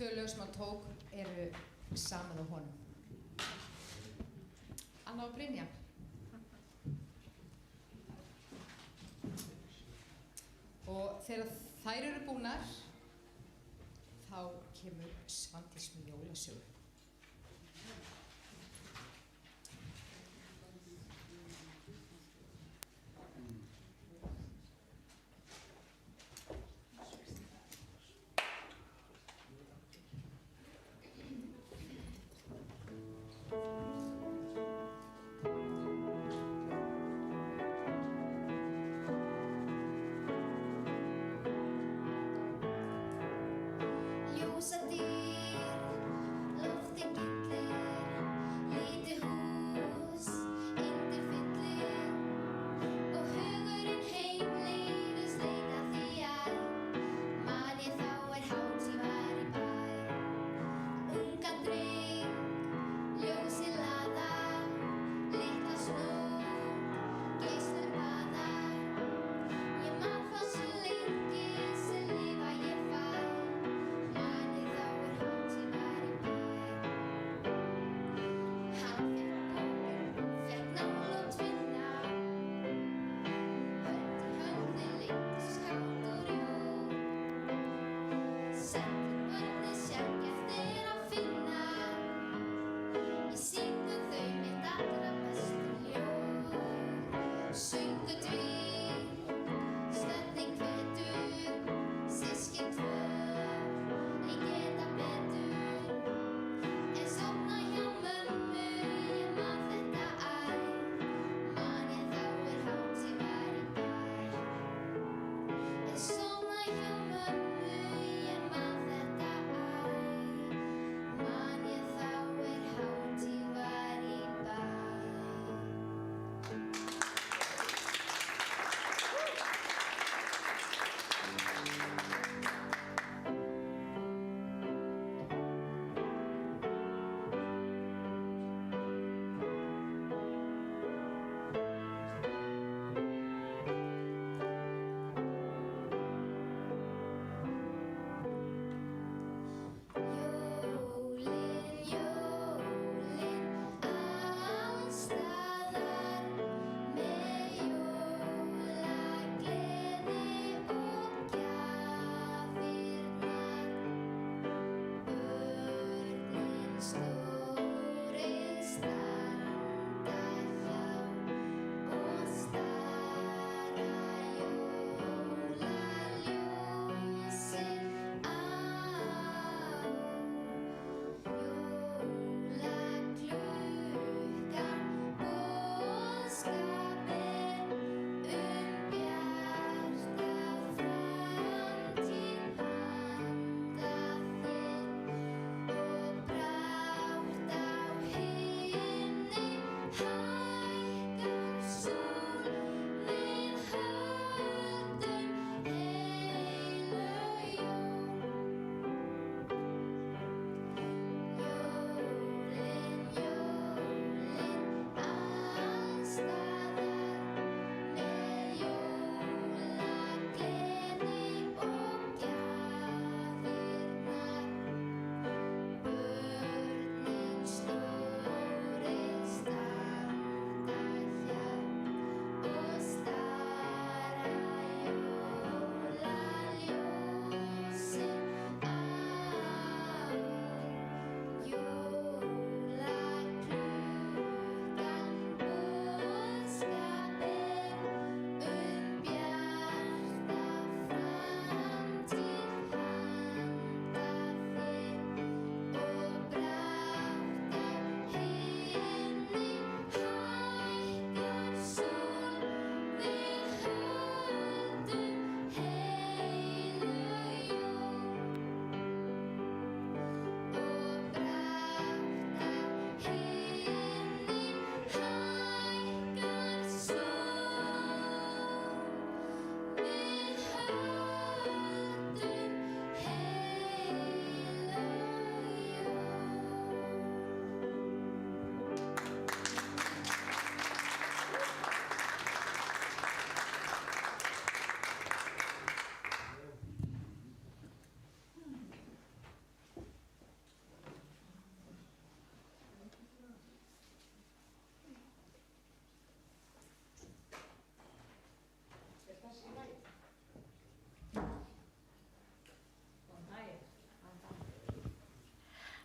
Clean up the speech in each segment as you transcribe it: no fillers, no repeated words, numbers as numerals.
tvö lög sem hann tók eru saman á honum. Anna og Brynja. Og þegar þær eru búnar, þá kemur Svandís með jólasögu.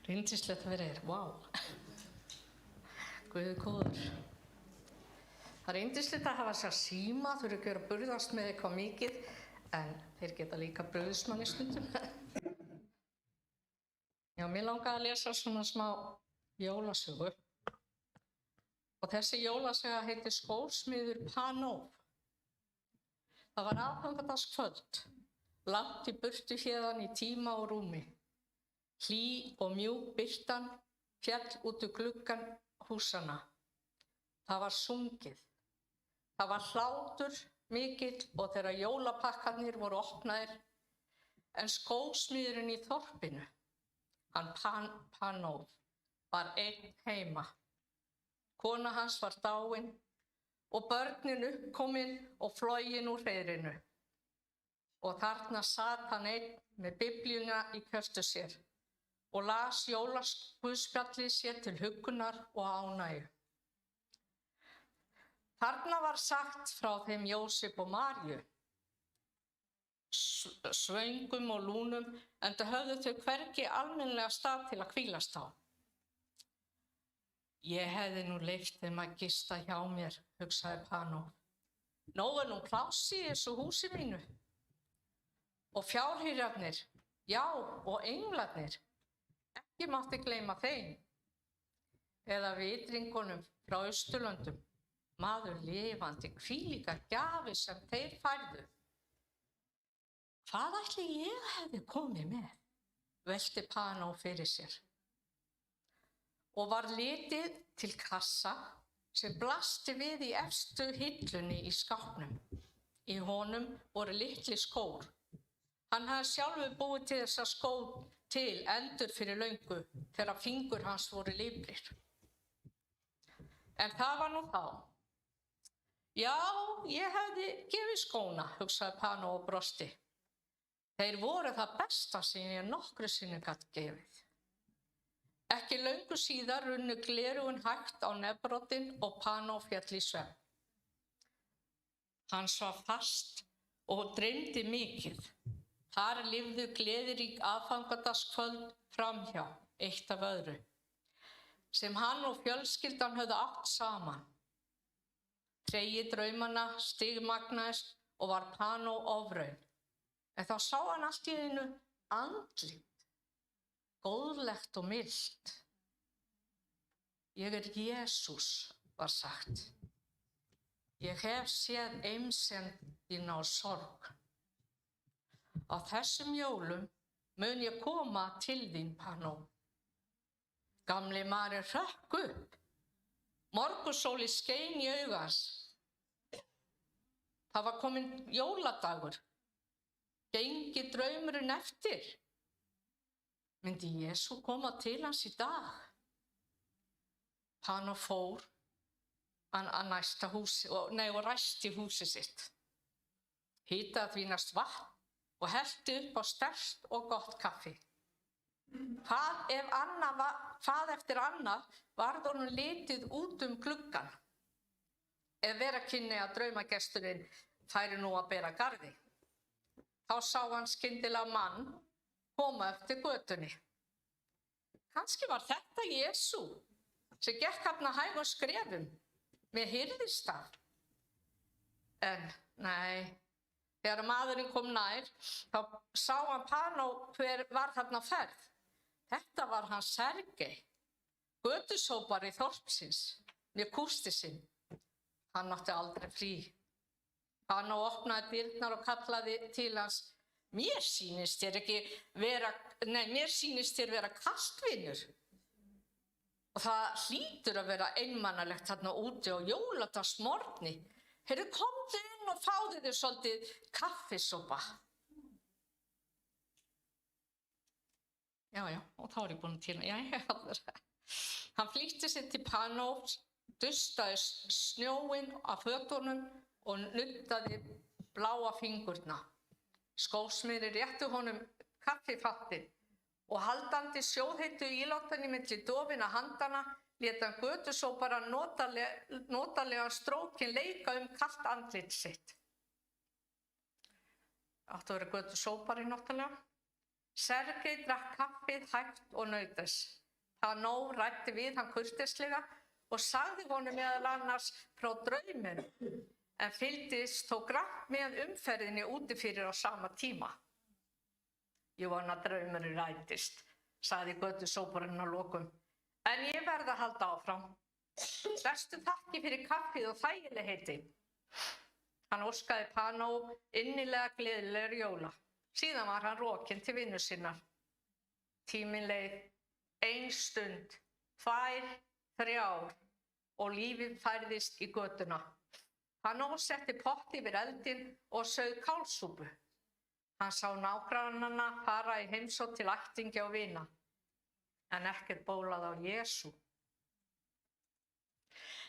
Yndislegt að vera hér, vá. Guð er góður. Það er yndislegt að hafa sér síma, þurfa ekki að burðast með eitthvað mikið, en þeir geta líka brugðist manni stundum. Já, mér langaði að lesa svona smá jólasögu. Og þessi jólasaga heitir Skósmiður Panov. Það var aðfangadagskvöld, langt í burtu héðan í tíma og rúmi. Hlý og mjúk birtan féll út úr gluggan húsanna. Það var sungið. Það var hlátur mikill og þegar jólapakkarnir voru opnaðir, en skósmiðurinn í þorpinu, hann Panov, var einn heima. Kona hans var dáin og börnin uppkomin og flogin úr hreiðrinu. Og þarna sat hann einn með Biblíuna í kjöltu sér og las jólaguðspjallið sér til huggunar og ánægju. Þarna var sagt frá þeim Jósef og Maríu, svöngum og lúnum, enda höfðu þau hvergi almennilega stað til að hvílast á. Ég hefði nú leyft þeim að gista hjá mér, hugsaði Panov. Nóg er nú pláss í þessu húsi mínu. Og fjárhirjarnir, já, og englarnir, ekki mátti gleyma þeim. Eða vitringunum frá Austurlöndum, maður lifandi, hvílíka gjafi sem þeir færðu. Hvað ætli ég hefði komið með? Velti Panov fyrir sér. Og var litið til kassa sem blasti við í efstu hillunni í skápnum. Í honum voru litli skór. Hann hafði sjálfur búið til þessa skó til endur fyrir löngu þegar fingur hans voru lifrir. En það var nú þá. Já, ég hefði gefið skóna, hugsaði Panov og brosti. Þeir voru það besta sem ég nokkru sinni gat gefið. Ekki löngu síðar runnu gleraugun hægt á nefbroddinn og Panov féll í svefn. Hann svaf fast og dreymdi mikið. Þar lifðu gleðirík aðfangadagskvöld framhjá, eitt af öðru, sem hann og fjölskyldan höfðu átt saman. Tregi draumana stigmagnaðist og var Panov ofraun. En þá sá hann allt í einu andlit, góðlegt og milt. Ég er Jesús, var sagt. Ég hef séð eimsemd þína og sorg. Á þessum jólum mun ég koma til þín, Panov. Gamli maðurinn hrökk upp. Morgunsólin skein í augu hans. Það var kominn jóladagur. Gengi draumurinn eftir. Myndi Jesú koma til hans í dag? Panov fór að næsta húsi og ræsti húsið sitt. Hitaði því næst vatn og hellti upp á sterkt og gott kaffi. Hvað eftir annað varð honum litið út gluggann. Ef vera kynni að draumagesturinn færi nú að bera garði. Þá sá hann skyndilega mann koma eftir götunni. Kannski var þetta Jesú sem gekk þarna hægum skrefum með hirðistaf. En nei, þegar maðurinn kom nær, þá sá hann Panov hver var þarna á ferð. Þetta var hann Sergei, götusópari þorpsins, með kústi sinn. Hann átti aldrei frí. Panov opnaði dyrnar og kallaði til hans. Mér sýnist þér vera kastvinur. Og það hlýtur að vera einmannalegt þarna úti á jóladagsmorgni. Heyrðu, komdu inn og fáðu þér svolítið kaffisopa. Já, og þá er ég búin til. Hann flýtti sér til Panovs, dustaði snjóinn af fötunum og nuddaði bláa fingurna. Skósmiðurinn rétti honum kaffifattinn og haldandi sjóðheitu ílátinni milli dofinna handana lét hann götusópara notalega strókinn leika kalt andlit sitt. áttu að vera götu sópari náttúrulega. Sergei drakk kaffið hægt og naut þess. Pano ræddi við hann kurteislega og sagði honum meðal annars frá drauminn, en fylgdist þó grannt með umferðinni úti fyrir á sama tíma. Ég vona að draumurinn rætist, sagði götu sóparinn að lokum, en ég verð að halda áfram. Bestu þakki fyrir kaffið og þægilegheiti. Hann óskaði Pano innilega gleðilegur jóla. Síðan var hann rokinn til vinnu sinnar. Tíminn leið, 1 stund, 2, 3 og lífið færðist í götuna. Pano setti pott yfir eldinn og sauð kálsúpu. Hann sá nágrannana fara í heimsókn til ættingja og vina, en ekkert bólaði á Jesú.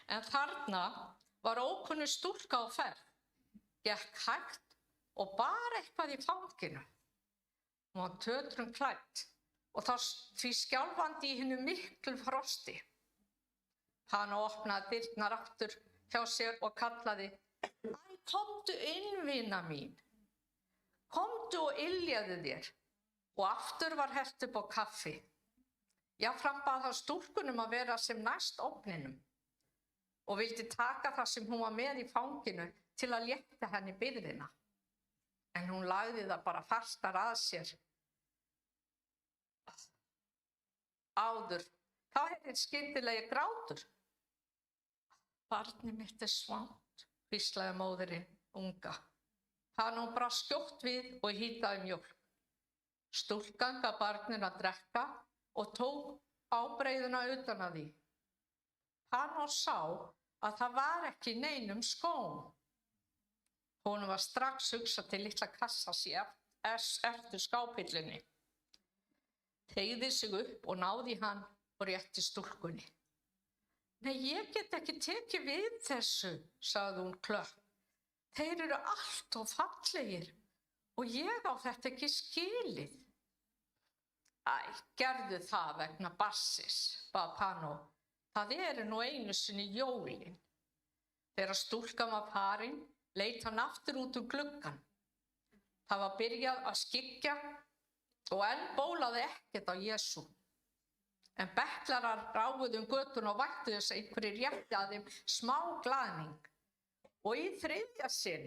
En þarna var ókunnu stúlka á ferð, gekk hægt og bar eitthvað í fanginu. Hún var tötrum klædd og því skjálfandi í hinu miklu frosti. Pano opnaði dyrnar aftur hjá sér og kallaði: Æ, komdu inn, vina mín. Komdu og yljaðu þér. Og aftur var hellt upp á kaffi. Jafnframt bað hann stúlkunum að vera sem næst ofninum og vildi taka það sem hún var með í fanginu til að létta henni byrðina. En hún lagði það bara fastar að sér. Áður, þá heyrðist skyndilega grátur. Barnið mitt svangt, hvíslaði móðirin unga. Pano brast skjótt við og hitaði mjólk. Stúlkan gaf barninu að drekka og tók ábreiðuna utan af því. Pano sá að það var ekki í neinum skóm. Honum var strax hugsað til litla kassans í eftir skáphillunni. Teygði sig upp og náði í hann og rétti stúlkunni. Nei, ég get ekki tekið við þessu, sagði hún klökk. Þeir eru allt of fallegir og ég á þetta ekki skilið. Æ, gerðu það vegna bassis, bað Pano. Það eru nú einu sinni jólin. Þegar stúlkan var farin, leit hann aftur út gluggann. Það var byrjað að skyggja og enn bólaði ekkert á Jesú. En beklarar ráfuðu götuna og vættu þess að einhverjir rétti að þeim smá glaðning. Og í 3. sinn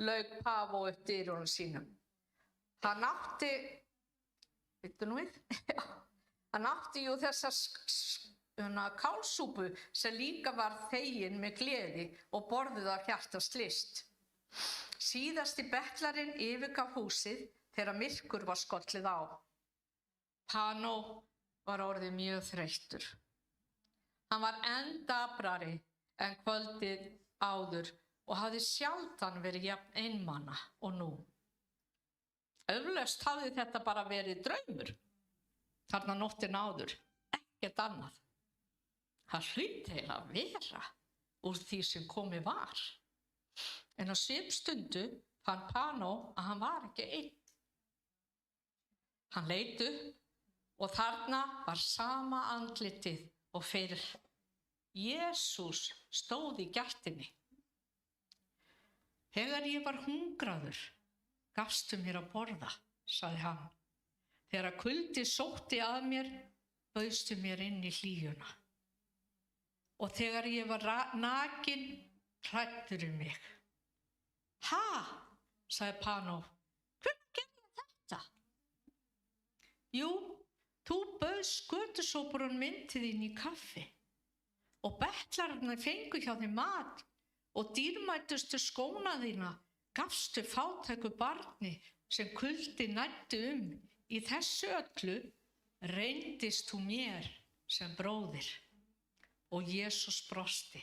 lauk Pavo upp dyrunum sínum. Hann átti jú þessa kálsúpu sem líka var þegin með gleði og borðuð af hjartans list. Síðasti betlarinn yfirgaf húsið þegar myrkur var skollið á. Pano var orðið mjög þreyttur. Hann var enn daprari en kvöldið áður og hafði sjaldan verið jafn einmana og nú. Eflaust hafði þetta bara verið draumur. Þarna nóttin áður, ekkert annað. Það hlaut eiginlega að vera úr því sem komið var. En á svipstundu fann Pano að hann var ekki einn. Hann leit upp og þarna var sama andlitið og fyrir. Jesús stóð í gættinni. Þegar ég var hungraður, gafstu mér að borða, sagði hann. Þegar kuldi sótti að mér, bauðstu mér inn í hlýjuna. Og þegar ég var nakinn, klæddirðu mig. Ha, sagði Pano, hvernig gerði ég þetta? Jú, þú bauðst götusóparunum inn til þín í kaffi og betlararnir fengu hjá þér mat og dýrmætustu skóna þína gafstu fátæku barni sem kuldi næddi Í þessu öllu reyndist þú mér sem bróðir. Og Jesús brosti.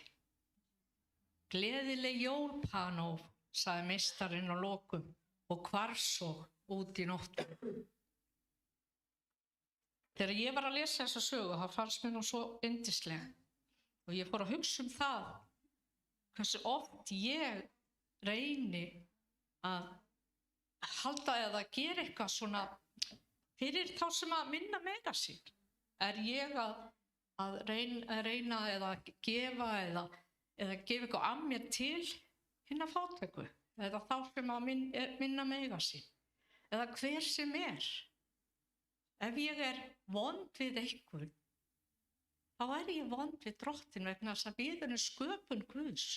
Gleðileg jól, Pano, sagði meistarinn á lokum og hvarf svo út í nóttina. Þegar ég var að lesa þessa sögu, það fannst mér nú svo yndisleg. Og ég fór að hugsa það, hversu oft ég reyni að halda eða gera eitthvað svona fyrir þá sem að minna meira sín. Ég að reyna eða gefa eða gefa eitthvað af mér til hinna fátæku eða þá sem að minna mega sín, eða hver sem er. Ef ég vond við einhvern, þá ég vond við Drottin vegna þess að við erum sköpun Guðs.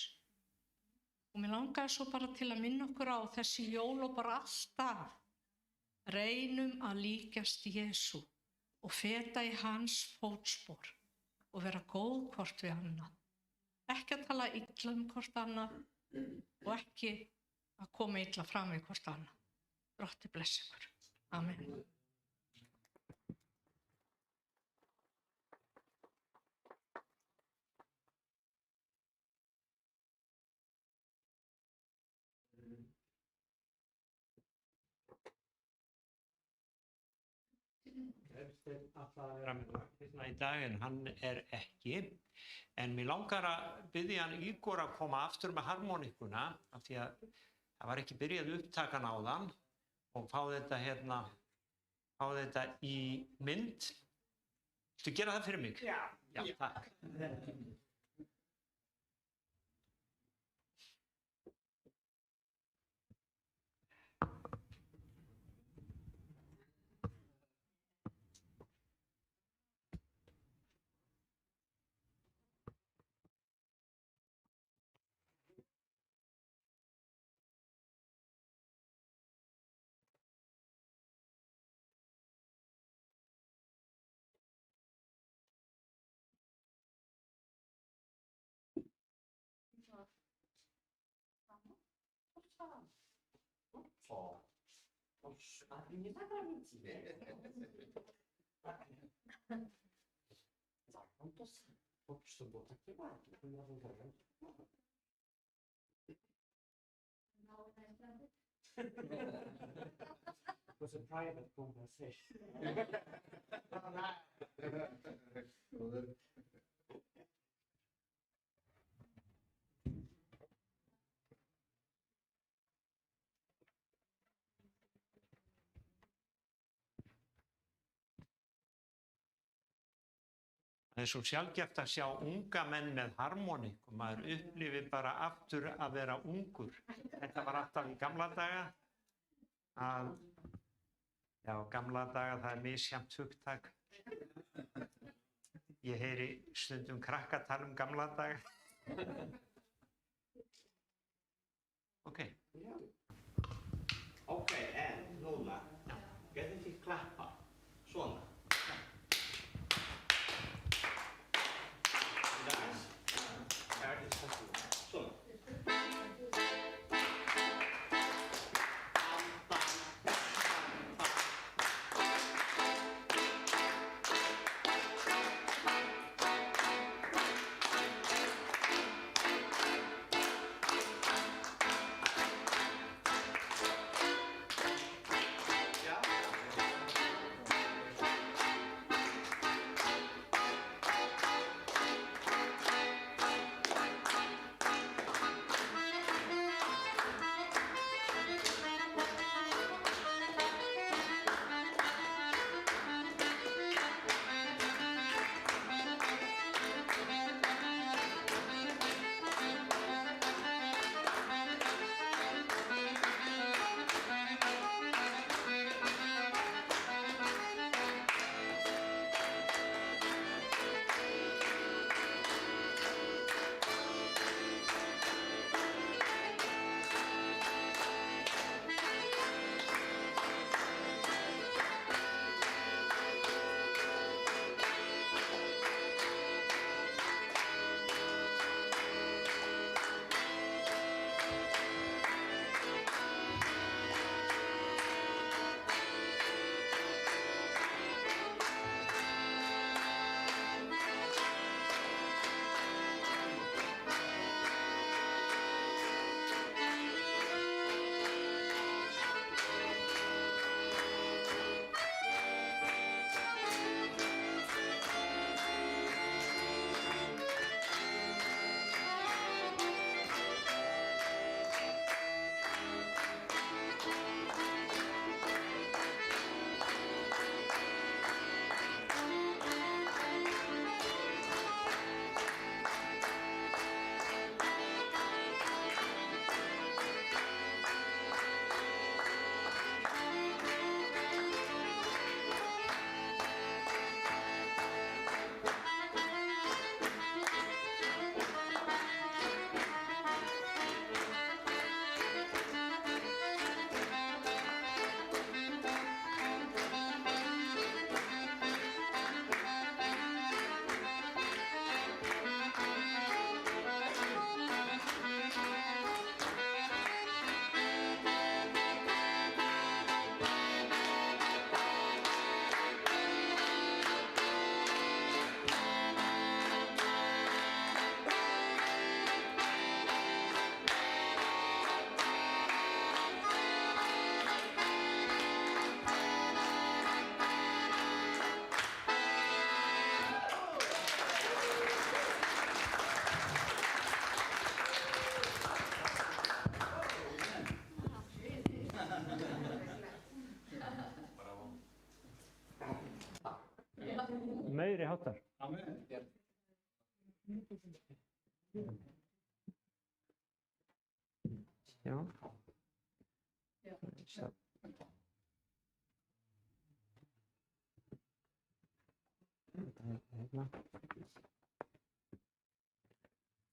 Og mér langaði svo bara til að minna okkur á þessi jól og bara alltaf reynum að líkjast Jesú og feta í hans fótspor og vera góð hvort við annað. Ekki að tala illa hvort annað og ekki að koma illa fram við hvort annað. Drottinn blessi ykkur. Amen. Þorsteinn ætlaði að vera með vaktina í dag en hann ekki. En mér langar að biðja hann Ígor að koma aftur með harmoníkuna af því að það var ekki byrjað upptakan áðan og fá þetta í mynd. Viltu gera það fyrir mig? Já, takk. It was a private conversation. Það svo sjaldgæft að sjá unga menn með harmoníku. Maður upplifir bara aftur að vera ungur. Þetta var alltaf í gamla daga. Gamla daga, það misjafnt hugtak. Ég heyri stundum krakka tala gamla daga. Ok. Ok, en núna getum við klappa svona. meiri háttar. Amen. Já.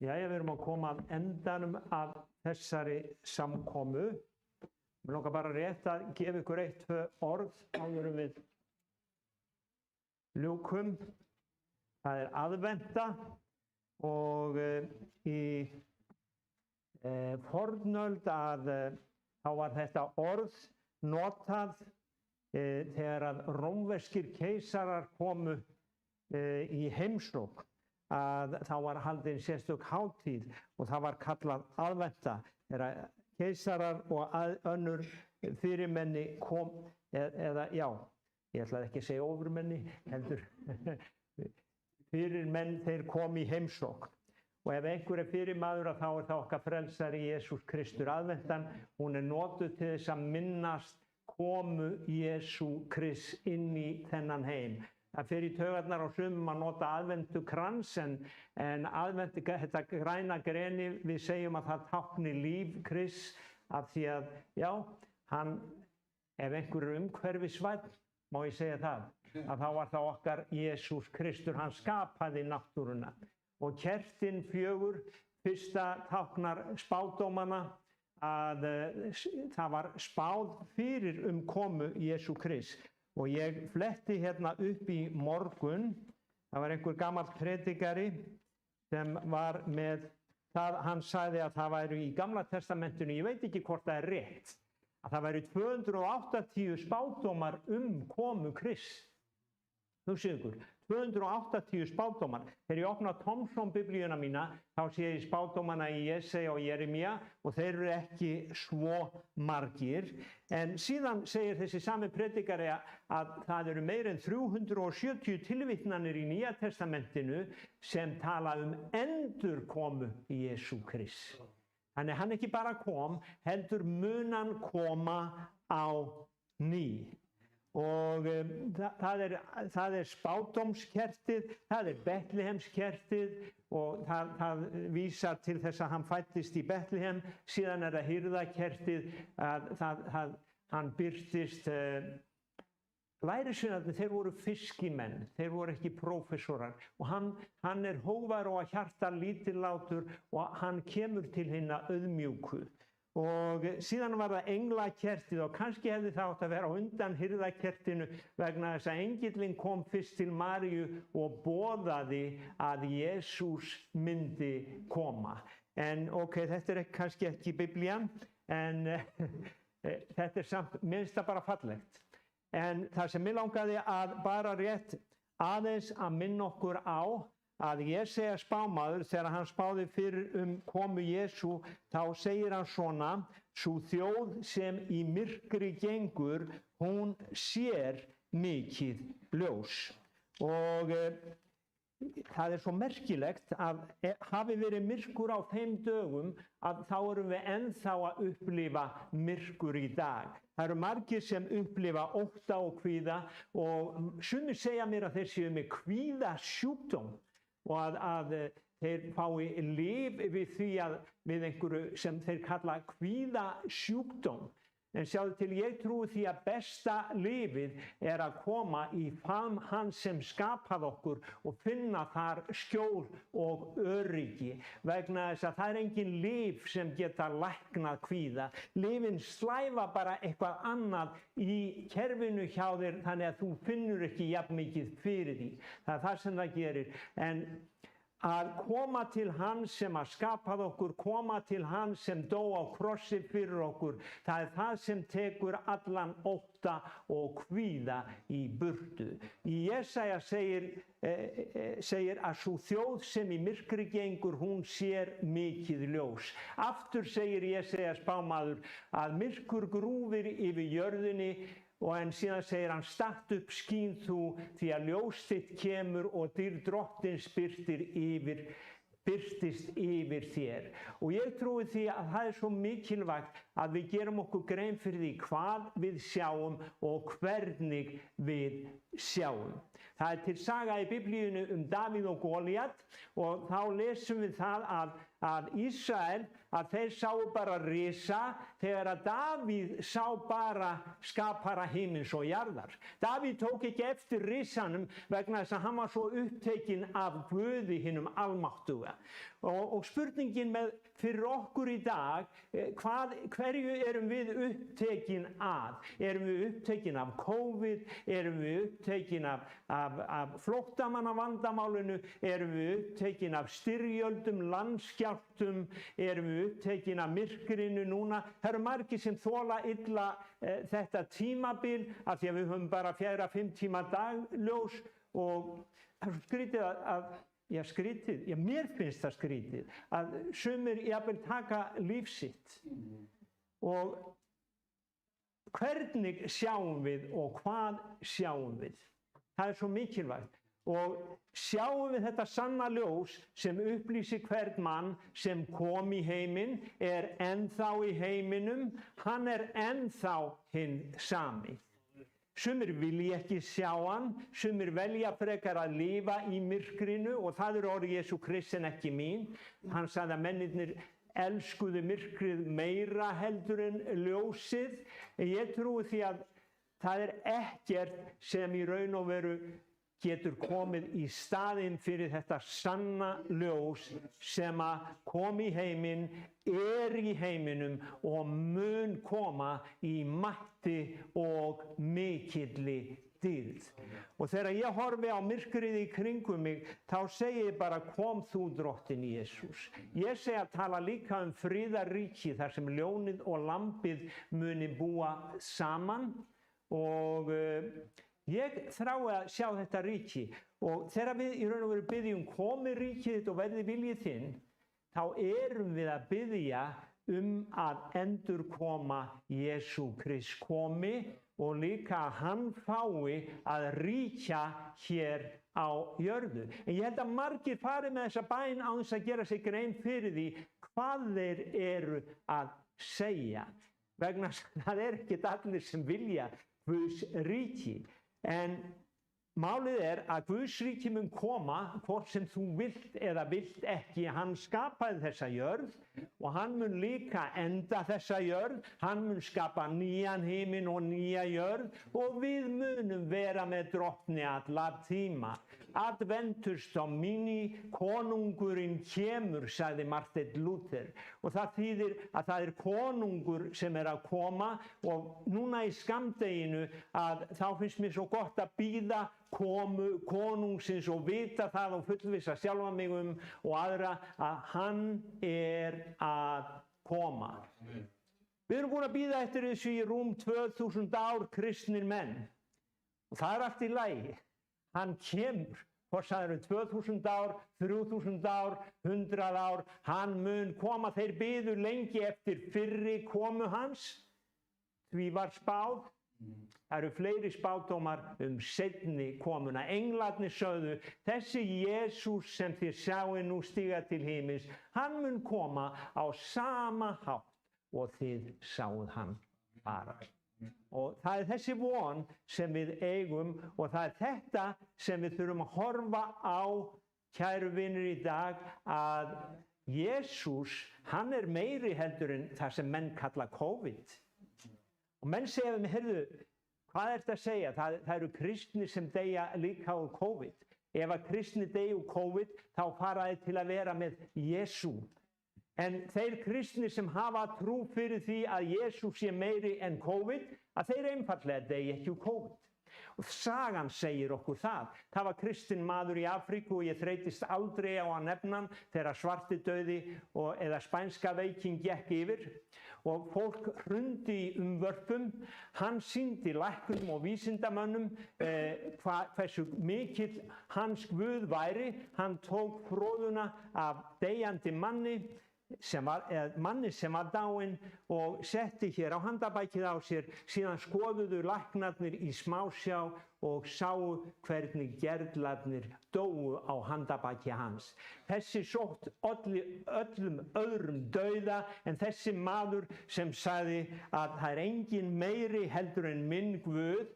Jæja, við erum að koma að endanum af þessari samkomu. Mér langar bara rétt að gefa ykkur 1-2 orð áður en við ljúkum. Það er aðventa og í fornöld þá var þetta orð notað þegar að rómverskir keisarar komu í heimsókn, að þá var haldin sérstök hátíð og það var kallað aðventa. Þegar keisarar og önnur fyrirmenni kom, eða já, ég ætlaði ekki að segja ofurmenni, heldur fyrirmenn, þeir kom í heimsókn. Og ef einhver er fyrirmaður þá er það okkar frelsari Jesús Kristur. Aðventan, hún er notuð til þess að minnast komu Jesú Krists inn í þennan heim. Það fer í taugarnar á sumum að nota aðventukrans, en aðventu, þetta græna greni, við segjum að það tákni líf Krists, af því að, já, ef einhver er umhverfisvænn, má ég segja það, að þá var það okkar Jesús Kristur, hann skapaði náttúruna. Og kertin 4, fyrsta táknar spádómana, að það var spáð fyrir komu Jesú Krists. Og ég fletti hérna upp í morgun, það var einhver gamall predikari sem var með það, hann sagði að það væri í Gamla testamentinu, ég veit ekki hvort það er rétt, að það væri 280 spádómar komu Krists. Hugsið ykkur, 280 spádómar. Þegar ég opna Thomson-biblíuna mína, þá sé ég spádómana í Jesaja og Jeremía og þeir eru ekki svo margir. En síðan segir þessi sami predikari að það eru meir en 370 tilvitnanir í Nýja testamentinu sem tala endurkomu Jesú Krists. Þannig hann ekki bara kom, heldur mun koma á ný. Og það er spádómskertið, það er Betlihemskertið og það vísar til þess að hann fæddist í Betlehem. Síðan er það hirðakertið, hann birtist, lærisveinarnir, þeir voru fiskimenn, þeir voru ekki prófessorar og hann er hógvær og að hjarta lítillátur og hann kemur til hinna auðmjúku. Og síðan var það englakertið og kannski hefði það átt að vera á undan hirðakertinu vegna þess að engillinn kom fyrst til Maríu og boðaði að Jesús myndi koma. En ok, þetta er kannski ekki Biblían, en þetta er samt, minnst það bara fallegt. En það sem mig langaði að bara rétt aðeins að minna okkur á, að Jesaja spámaður, þegar hann spáði fyrir komu Jesú, þá segir hann svona: sú þjóð sem í myrkri gengur, hún sér mikið ljós. Og það er svo merkilegt að hafi verið myrkur á þeim dögum, að þá erum við ennþá að upplifa myrkur í dag. Það eru margir sem upplifa ótta og kvíða og sumir segja mér að þeir séu með kvíðasjúkdóm og að þeir fái lyf við því við einhverju sem þeir kalla kvíðasjúkdóm. En sjáðu til, ég trúi því að besta lyfið er að koma í faðm hans sem skapaði okkur og finna þar skjól og öryggi. Vegna þess að það er engin lyf sem geta læknað kvíða. Lyfin slæfa bara eitthvað annað í kerfinu hjá þér þannig að þú finnur ekki jafn mikið fyrir því. Það er það sem það gerir. En að koma til hans sem að skapaði okkur, koma til hans sem dó á krossi fyrir okkur, það er það sem tekur allan ótta og kvíða í burtu. Í Jesaja segir að sú þjóð sem í myrkri gengur, hún sér mikið ljós. Aftur segir Jesaja spámaður að myrkur grúfir yfir jörðinni, en síðan segir hann: statt upp skín þú, því að ljós þitt kemur og dýrð Drottins birtir yfir birtist yfir þér. Og ég trúi því að það svo mikilvægt að við gerum okkur grein fyrir því hvað við sjáum og hvernig við sjáum. Það til saga í Biblíunni Davíð og Golíat og þá lesum við það að Ísrael, að þeir sáu bara risa þegar að Davíð sá bara skapara himins og jarðar. Davíð tók ekki eftir risanum vegna þess að hann var svo upptekinn af Guði hinum almáttuga. Og spurningin fyrir okkur í dag, hverju erum við upptekinn að? Erum við upptekinn af COVID? Erum við upptekinn af flóttamannavandamálinu? Erum við upptekinn af styrjöldum, landskjálftum? Erum við upptekinn af myrkrinu núna? Það eru margir sem þola illa þetta tímabil af því að við höfum bara 4-5 tíma dagljós og það er skrítið að mér finnst það skrítið að sumir jafnvel taka líf sitt. Og hvernig sjáum við og hvað sjáum við? Það er svo mikilvægt. Og sjáum við þetta sanna ljós sem upplýsir hvern mann sem kom í heiminn, ennþá í heiminum, hann ennþá hinn sami. Sumir vilja ekki sjá hann, sumir velja frekar að lifa í myrkrinu og það orð Jesú Krists en ekki mín. Hann sagði að mennirnir elskuðu myrkrið meira heldur en ljósið. Ég trúi því að það ekkert sem í raun og veru getur komið í staðinn fyrir þetta sanna ljós sem að kom í heiminn, í heiminum og mun koma í mætti og mikilli dýrð. Og þegar ég horfi á myrkrið í kringum mig, þá segi ég bara kom þú drottinn Jesús. Ég segi að tala líka friðarríki þar sem ljónið og lambið muni búa saman og ég þrái að sjá þetta ríki og þegar við í raun og veru byggjum komi ríkið þitt og verði viljið þinn, þá erum við að biðja að endurkoma Jesú Krist komi og líka að hann fái að ríkja hér á jörðu. En ég held að margir fari með þessa bæn án þess að gera sig grein fyrir því hvað þeir eru að segja. Vegna það ekkert allir sem vilja Guðs ríki. En málið að Guðs ríki mun koma hvort sem þú vilt eða vilt ekki. Hann skapaði þessa jörð og hann mun líka enda þessa jörð. Hann mun skapa nýjan himinn og nýja jörð og við munum vera með drottni alla tíma. Adventus Domini, konungurinn kemur, sagði Marteinn Lúther. Og það þýðir að það konungur sem að koma og núna í skammdeginu að þá finnst mér svo gott að bíða komu konungsins og vita það og fullvissa sjálfa mig og aðra að hann að koma. Við erum búin að bíða eftir þessu í rúm 2000 ár kristnir menn og það allt í lagi. Hann kemur, hvort það 2000 ár, 3000 ár, 100 ár, hann mun koma. Þeir biðu lengi eftir fyrri komu hans, því var spáð. Það eru fleiri spádómar seinni komuna. Englarnir sögðu, þessi Jesús sem þið sjáið nú stíga til himins, hann mun koma á sama hátt og þið sáuð hann fara. Og það þessi von sem við eigum og það þetta sem við þurfum að horfa á, kæru vinir í dag, að Jesús, hann meiri heldur en það sem menn kalla COVID. Og menn segja við mig, heyrðu, hvað ertu að segja? Það eru kristnir sem deyja líka úr COVID. Ef að kristnir deyja úr COVID, þá fara þeir til að vera með Jesú. En þeir kristnir sem hafa trú fyrir því að Jesús sé meiri en COVID, að þeir einfaldlega deyja ekki úr COVID. Og sagan segir okkur það. Það var kristinn maður í Afríku og ég þreytist aldrei á að nefna hann þegar svartidauði eða spænska veikin gekk yfir. Og fólk hrundi í umvörpum. Hann sýndi læknum og vísindamönnum hversu mikill hans Guð væri. Hann tók froðuna af deyjandi manni, manni sem var dáinn og setti hér á handabækið á sér. Síðan skoðuðu læknarnir í smásjá og sáu hvernig gerlarnir dóu á handabæki hans. Þessi sótt olli öllum öðrum dauða en þessi maður sem sagði að það engin meiri heldur en minn Guð.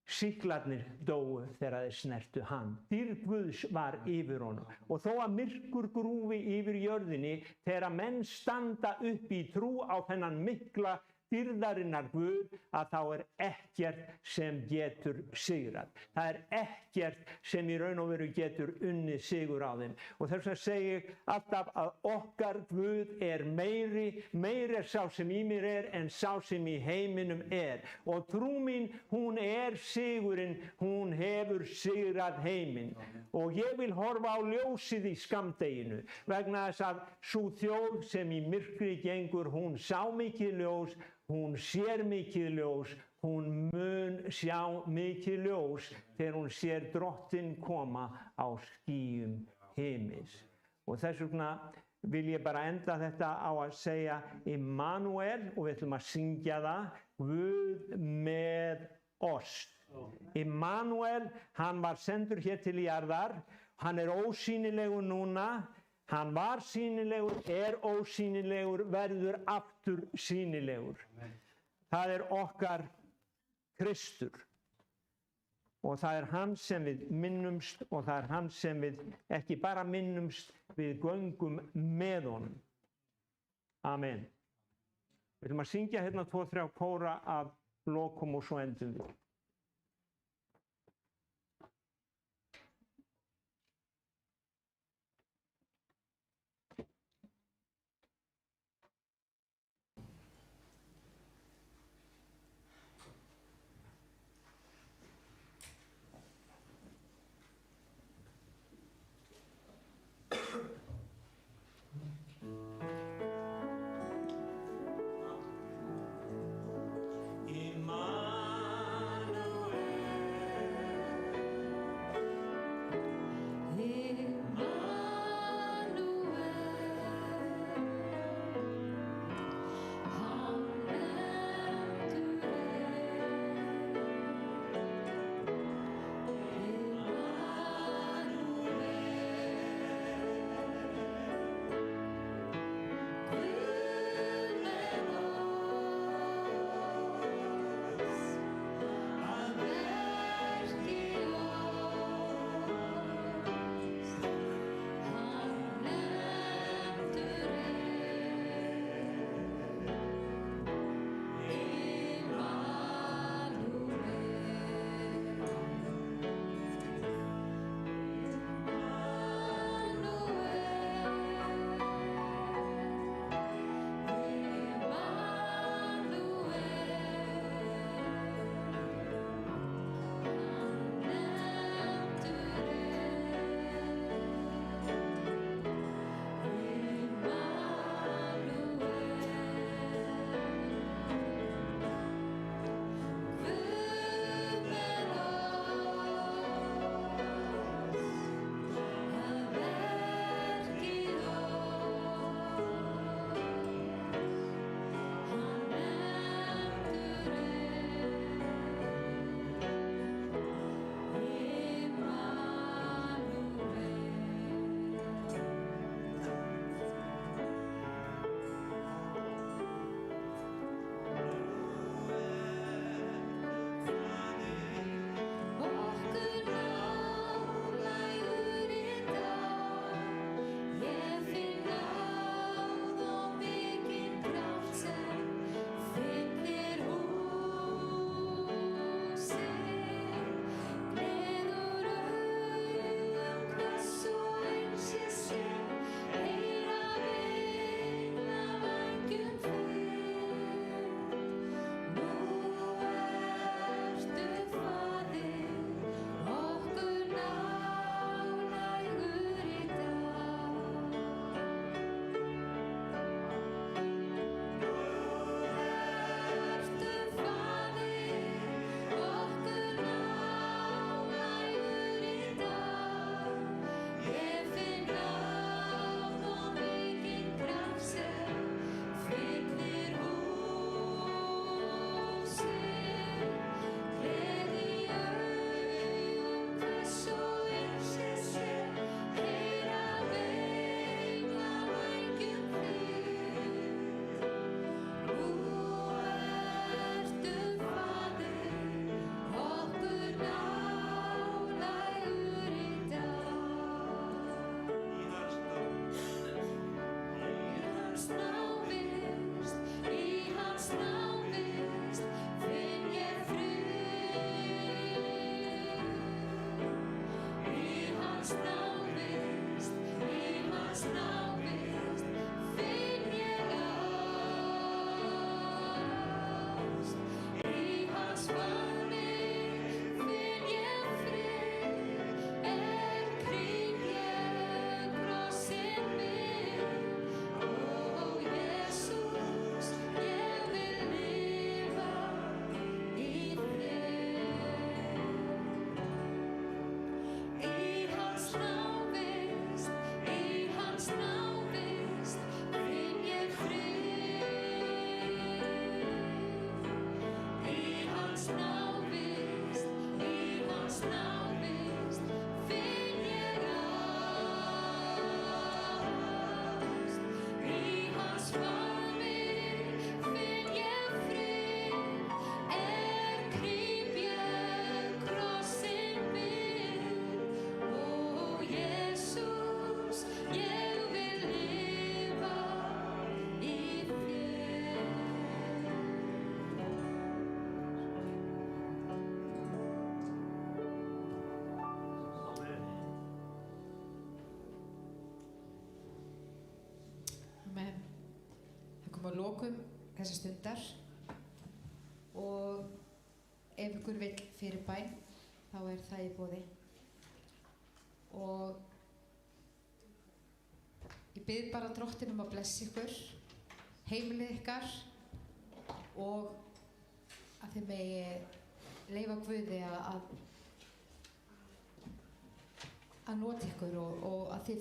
Sýklarnir dóu þegar þeir snertu hann. Dýrð Guðs var yfir honum. Og þó að myrkur grúfi yfir jörðinni, þegar menn standa upp í trú á þennan mikla dýrðarinnar Guð, að þá ekkert sem getur sigrað. Það ekkert sem í raun og veru getur unnið sigur á þeim. Og þess vegna segi ég alltaf að okkar Guð meiri sá sem í mér en sá sem í heiminum Og trú mín, hún sigurinn, hún hefur sigrað heiminn. Og ég vil horfa á ljósið í skammdeginu, vegna þess að sú þjóð sem í myrkri gengur, hún sá mikið ljós, hún sér mikið ljós, hún mun sjá mikið ljós þegar hún sér Drottinn koma á skýjum himins. Og þess vegna vil ég bara enda þetta á að segja Immanuel, og við ætlum að syngja það, Guð með oss. Immanuel, hann var sendur hér til jarðar, hann ósýnilegur núna, hann var sýnilegur, ósýnilegur, verður aftur sýnilegur. Það okkar Kristur. Og það hann sem við minnumst, og það hann sem við ekki bara minnumst, við göngum með honum. Amen. Við ætlum að syngja hérna 2-3 kóra af lokum og svo endum við. Immanuel. lokum þessa stundar og ef ykkur vill fyrirbæn þá það í boði. Og ég bið bara Drottinn að blessa ykkur, heimilið ykkar og að þið megi leyfa Guði að nota ykkur og að þið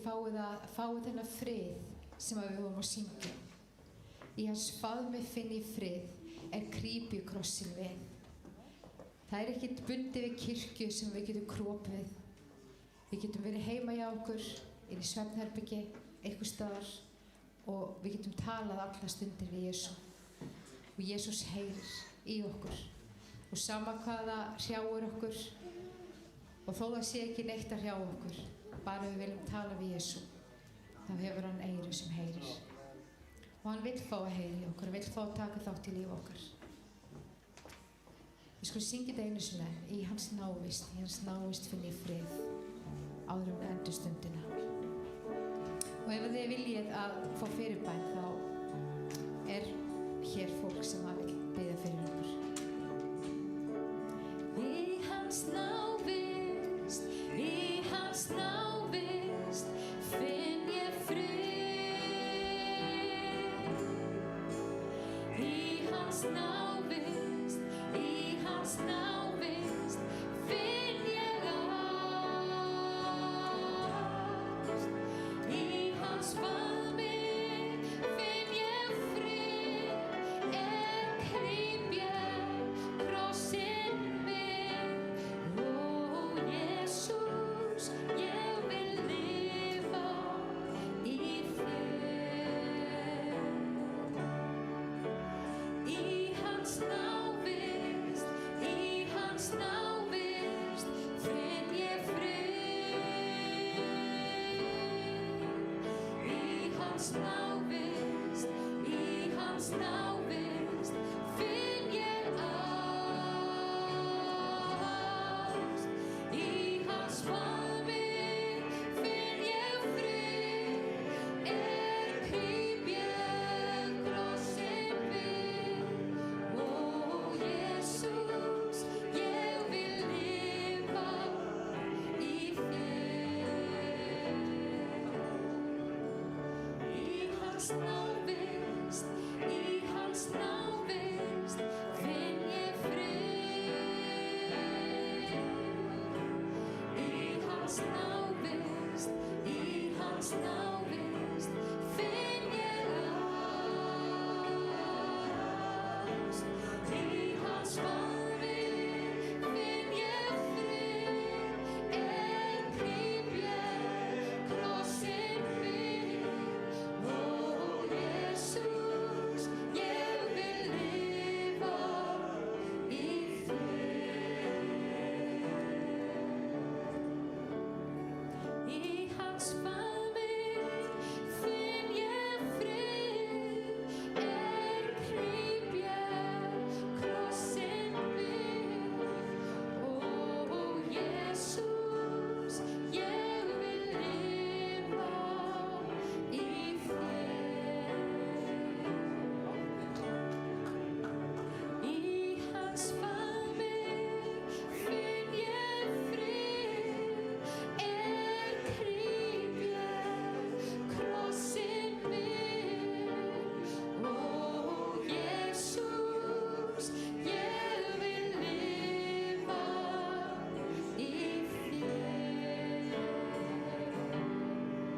fáið þennan frið sem við vorum að syngja. Í hans faðmi finn ég frið krýpi krossin við. Það ekkert bundið við kirkju sem við getum kropið við. Við getum verið heima hjá okkur, inn í svefnherbyggi, einhvers staðar og við getum talað alla stundir við Jesú. Og Jesús heyrir í okkur. Og sama hvaða hrjáir okkur og þó það sé ekki neitt að hrjá okkur, bara við viljum tala við Jesú, þá hefur hann eyru sem heyrir. Og hann vill fá að heyra í okkur, hann vill fá að taka þátt í líf okkar. Við skulum syngja þetta einu sinni, í hans návist finn ég frið áður endur stundina. Og ef þið viljið að fá fyrirbæn þá hér fólk sem vill biðja fyrir okkur. Í hans návist finn ég frið. Í hans návist finn ég ást. Í hans faðmi finn ég frið, krýp ég krossinn við. Ó, Jesús, ég vil lifa í þér. Í hans návist finn ég frið. Í hans návist finn ég ást. Í hans faðmi finn ég frið, krýp ég krossinn við. Ó, Jesús, ég vil lifa í þér. Í hans návist